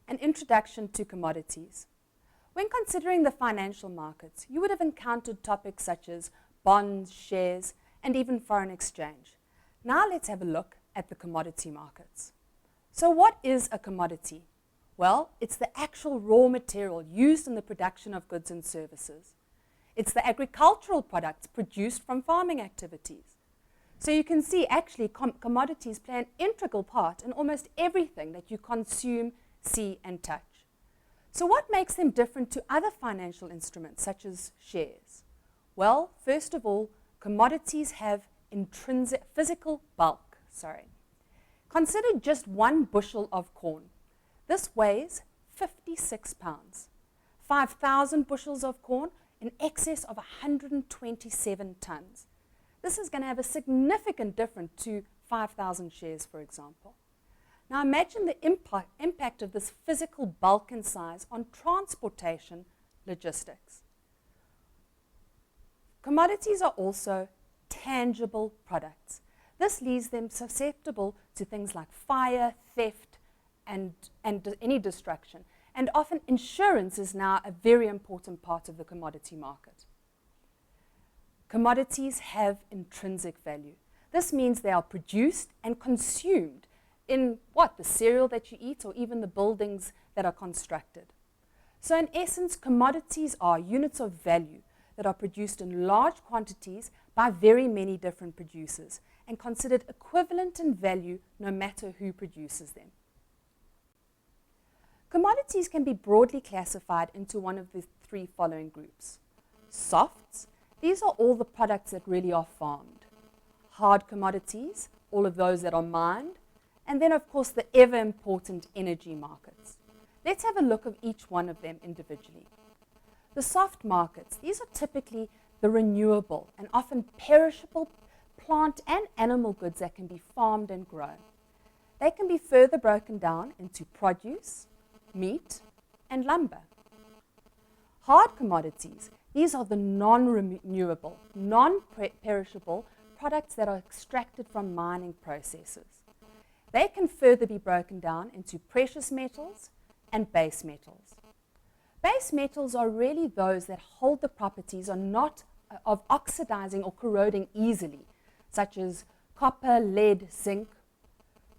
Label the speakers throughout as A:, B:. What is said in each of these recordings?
A: An introduction to commodities. When considering the financial markets, you would have encountered topics such as bonds, shares, and even foreign exchange. Now let's have a look at the commodity markets. So what is a commodity? Well, it's the actual raw material used in the production of goods and services. It's the agricultural products produced from farming activities. So you can see actually commodities play an integral part in almost everything that you consume, see, and touch. So what makes them different to other financial instruments such as shares? Well, first of all, commodities have intrinsic physical bulk. Consider just 1 bushel of corn. This weighs 56 pounds. 5,000 bushels of corn in excess of 127 tons. This is going to have a significant difference to 5,000 shares, for example. Now imagine the impact of this physical bulk and size on transportation logistics. Commodities are also tangible products. This leaves them susceptible to things like fire, theft, and any destruction. And often insurance is now a very important part of the commodity market. Commodities have intrinsic value. This means they are produced and consumed in the cereal that you eat or even the buildings that are constructed. So in essence, commodities are units of value that are produced in large quantities by very many different producers and considered equivalent in value no matter who produces them. Commodities can be broadly classified into one of the 3 following groups. Softs, these are all the products that really are farmed. Hard commodities, all of those that are mined. And then, of course, the ever-important energy markets. Let's have a look at each one of them individually. The soft markets, these are typically the renewable and often perishable plant and animal goods that can be farmed and grown. They can be further broken down into produce, meat, and lumber. Hard commodities, these are the non-renewable, non-perishable products that are extracted from mining processes. They can further be broken down into precious metals and base metals. Base metals are really those that hold the properties of oxidizing or corroding easily, such as copper, lead, zinc.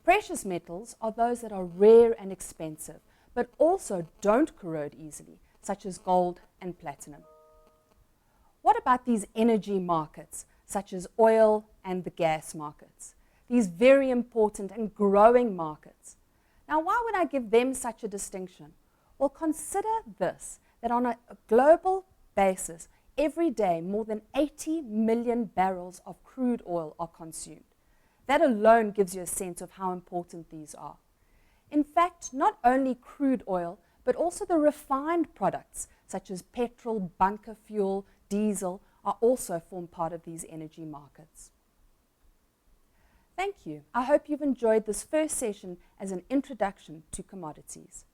A: Precious metals are those that are rare and expensive, but also don't corrode easily, such as gold and platinum. What about these energy markets, such as oil and the gas markets? These very important and growing markets. Now, why would I give them such a distinction? Well, consider this, that on a global basis, every day more than 80 million barrels of crude oil are consumed. That alone gives you a sense of how important these are. In fact, not only crude oil, but also the refined products, such as petrol, bunker fuel, diesel, are also form part of these energy markets. Thank you. I hope you've enjoyed this first session as an introduction to commodities.